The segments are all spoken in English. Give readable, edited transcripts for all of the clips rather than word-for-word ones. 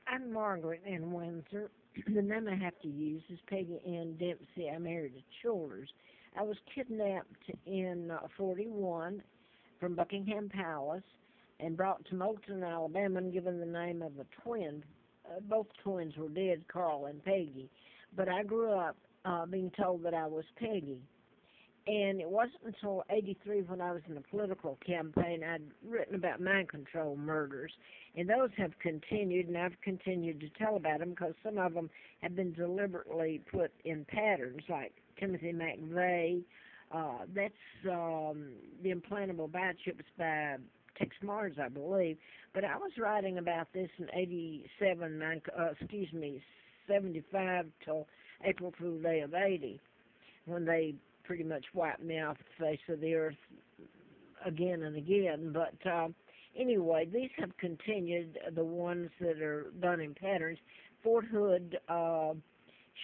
I'm Margaret in Windsor. The name I have to use is Peggy Ann Dempsey. I married a Childers. I was kidnapped in 41 from Buckingham Palace and brought to Moulton, Alabama, and given the name of a twin. Both twins were dead, Carl and Peggy. But I grew up being told that I was Peggy. And it wasn't until '83 when I was in a political campaign I'd written about mind control murders. And those have continued, and I've continued to tell about them because some of them have been deliberately put in patterns, like Timothy McVeigh. That's the implantable biochips by Tex Mars, I believe. But I was writing about this in '87, 75 till April Fool Day of '80, when they pretty much wiped me off the face of the earth again and again. But anyway, these have continued, the ones that are done in patterns. Fort Hood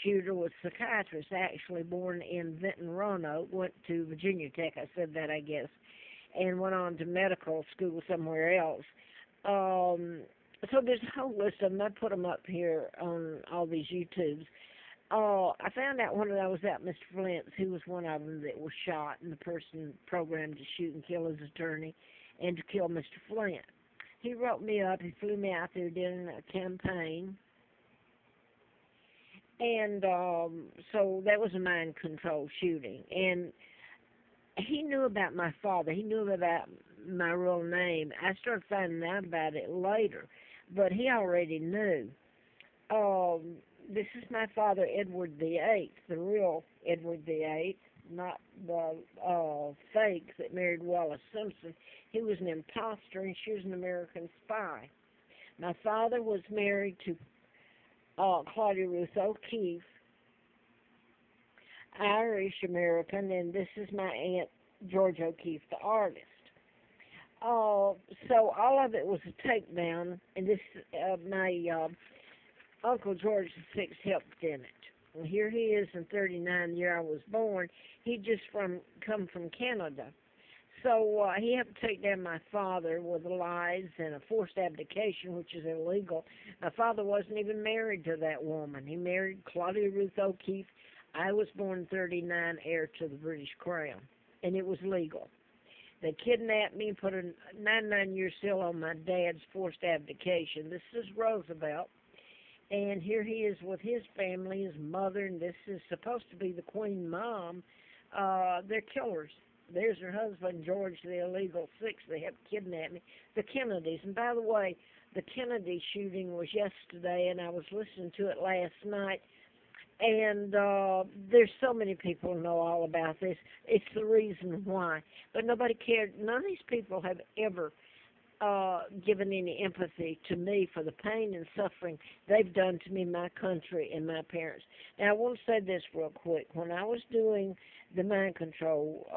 shooter was a psychiatrist, actually born in Vinton, Roanoke, went to Virginia Tech, I said that, I guess, and went on to medical school somewhere else. So there's a whole list of them. I put them up here on all these YouTubes. I found out when I was at Mr. Flynt's, who was one of them that was shot, and the person programmed to shoot and kill his attorney and to kill Mr. Flynt. He wrote me up. He flew me out there during a campaign. And so that was a mind control shooting. And he knew about my father. He knew about my real name. I started finding out about it later, but he already knew. This is my father, Edward the Eighth, the real Edward the Eighth, not the fake that married Wallace Simpson. He was an imposter, and she was an American spy. My father was married to Claudia Ruth O'Keefe, Irish American, and this is my aunt George O'Keefe, the artist. So all of it was a takedown, and this my Uncle George VI helped in it. And here he is in '39, the year I was born. He just come from Canada. So he helped take down my father with lies and a forced abdication, which is illegal. My father wasn't even married to that woman. He married Claudia Ruth O'Keefe. I was born in '39, heir to the British Crown, and it was legal. They kidnapped me and put a 99-year seal on my dad's forced abdication. This is Roosevelt. And here he is with his family, his mother, and this is supposed to be the Queen Mom. They're killers. There's her husband, George, the illegal six. They have kidnapped me. The Kennedys. And by the way, the Kennedy shooting was yesterday, and I was listening to it last night. And there's so many people who know all about this. It's the reason why. But nobody cared. None of these people have ever given any empathy to me for the pain and suffering they've done to me, my country, and my parents. Now, I want to say this real quick. When I was doing the mind control,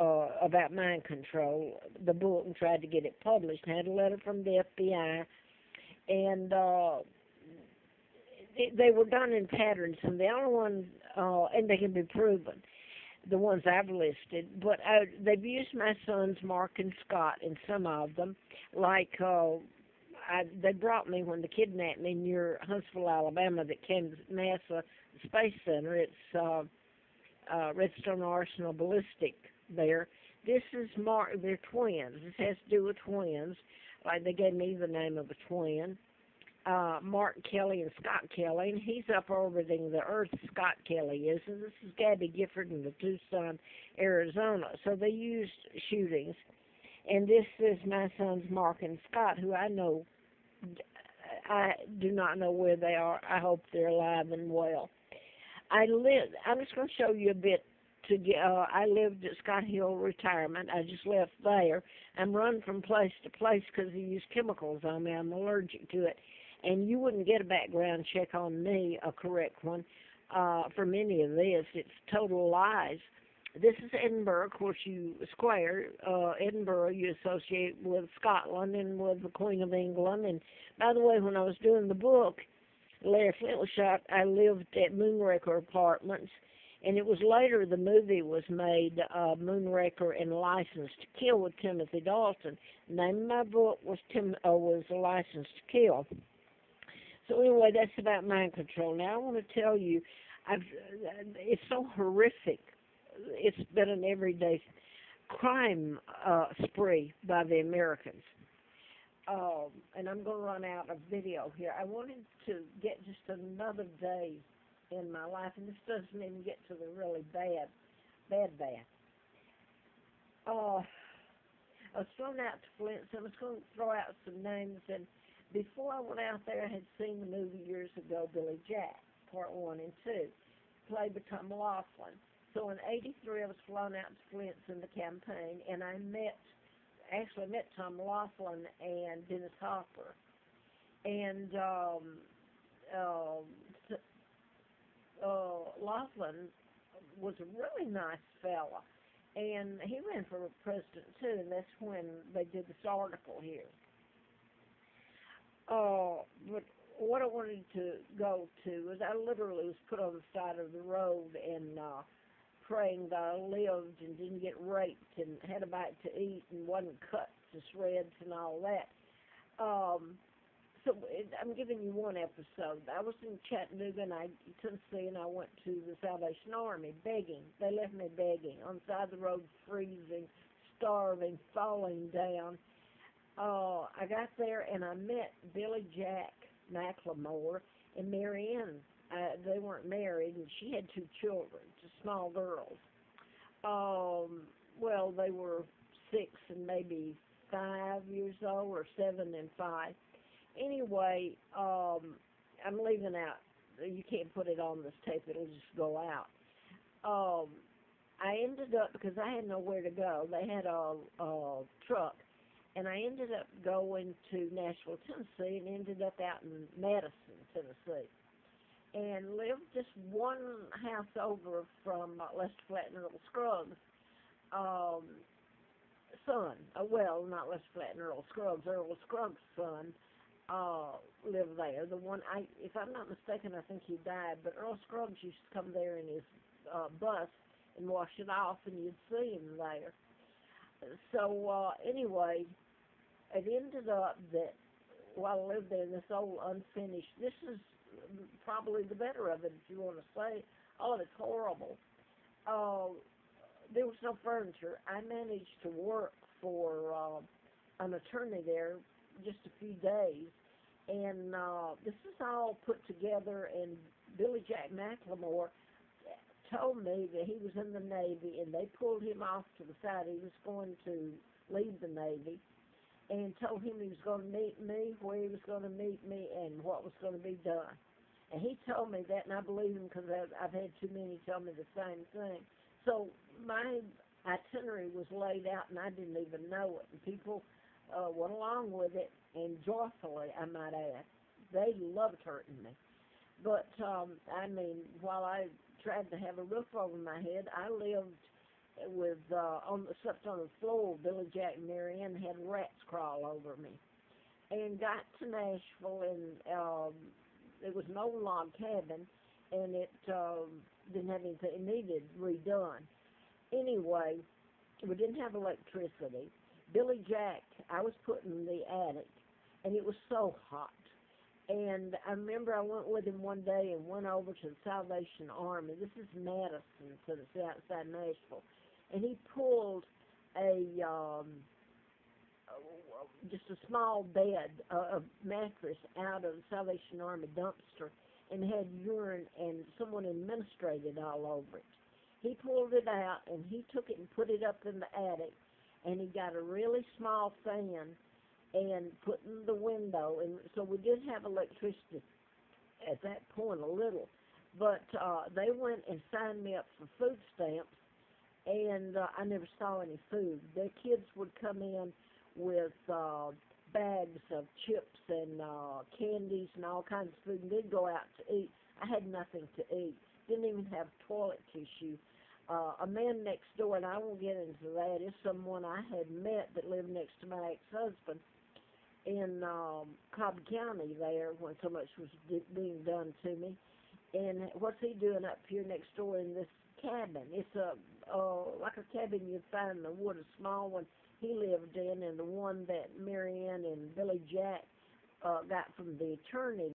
about mind control, the book, and tried to get it published, I had a letter from the FBI, and they were done in patterns, and the only one, and they can be proven, the ones I've listed, but they've used my sons, Mark and Scott, in some of them. Like, they brought me when they kidnapped me near Huntsville, Alabama, that came to NASA Space Center. It's Redstone Arsenal Ballistic there. This is Mark, they're twins. This has to do with twins. Like, they gave me the name of a twin. Mark Kelly and Scott Kelly, and he's up orbiting the Earth, Scott Kelly is, and this is Gabby Gifford in the Tucson, Arizona. So they used shootings, and this is my sons Mark and Scott, who I do not know where they are. I hope they're alive and well. I'm just going to show you a bit. I lived at Scott Hill Retirement. I just left there. I'm run from place to place because they use chemicals on me. I'm allergic to it. And you wouldn't get a background check on me, a correct one, from any of this. It's total lies. This is Edinburgh, of course, Edinburgh you associate with Scotland and with the Queen of England. And by the way, when I was doing the book, Larry Flynt was shot, I lived at Moonraker Apartments. And it was later the movie was made, Moonraker and License to Kill with Timothy Dalton. The name of my book was A License to Kill. So anyway, that's about mind control. Now I want to tell you, it's so horrific. It's been an everyday crime spree by the Americans. And I'm going to run out of video here. I wanted to get just another day in my life, and this doesn't even get to the really bad. Uh, I was thrown out to Flint, so I was going to throw out some names. And before I went out there, I had seen the movie years ago, Billy Jack, Part 1 and 2, played by Tom Laughlin. So in '83, I was flown out to Flint in the campaign, and I actually met Tom Laughlin and Dennis Hopper. And Laughlin was a really nice fella. And he ran for president, too, and that's when they did this article here. But what I wanted to go to was I literally was put on the side of the road and praying that I lived and didn't get raped and had a bite to eat and wasn't cut to shreds and all that. I'm giving you one episode. I was in Chattanooga, Tennessee, and I went to the Salvation Army begging. They left me begging on the side of the road, freezing, starving, falling down. I got there, and I met Billy Jack McLemore and Mary Ann. They weren't married, and she had two children, two small girls. Well, they were 6 and maybe 5 years old, or 7 and 5. Anyway, I'm leaving out. You can't put it on this tape. It'll just go out. I ended up, because I had nowhere to go, they had a truck, and I ended up going to Nashville, Tennessee, and ended up out in Madison, Tennessee, and lived just one house over from Lester Flatt and Earl Scruggs' son. Well, not Lester Flatt and Earl Scruggs' son, lived there. The one, if I'm not mistaken, I think he died, but Earl Scruggs used to come there in his bus and wash it off, and you'd see him there. So anyway, it ended up that while I lived there, this old unfinished, this is probably the better of it, if you want to say. All of it's horrible. There was no furniture. I managed to work for an attorney there just a few days, and this is all put together, and Billy Jack McLemore told me that he was in the Navy, and they pulled him off to the side. He was going to leave the Navy, and told him he was going to meet me, where he was going to meet me, and what was going to be done. And he told me that, and I believe him because I've had too many tell me the same thing. So my itinerary was laid out, and I didn't even know it. And people went along with it, and joyfully, I might add. They loved hurting me. But, I mean, while I tried to have a roof over my head, I lived with, slept on the floor. Billy Jack and Mary Ann had rats crawl over me. And got to Nashville, and it was an old log cabin, and it didn't have anything. It needed redone. Anyway, we didn't have electricity. Billy Jack, I was put in the attic, and it was so hot. And I remember I went with him one day and went over to the Salvation Army. This is Madison, Tennessee, outside Nashville. And he pulled just a small bed, a mattress out of the Salvation Army dumpster, and had urine and someone administrated all over it. He pulled it out, and he took it and put it up in the attic, and he got a really small fan and put in the window, and so we did have electricity at that point a little, but they went and signed me up for food stamps, and I never saw any food. Their kids would come in with bags of chips and candies and all kinds of food, and they'd go out to eat. I had nothing to eat. Didn't even have toilet tissue. A man next door, and I won't get into that, is someone I had met that lived next to my ex-husband in Cobb County there when so much was being done to me. And what's he doing up here next door in this cabin? It's like a cabin you'd find in the wood, a small one he lived in, and the one that Mary Ann and Billy Jack got from the attorney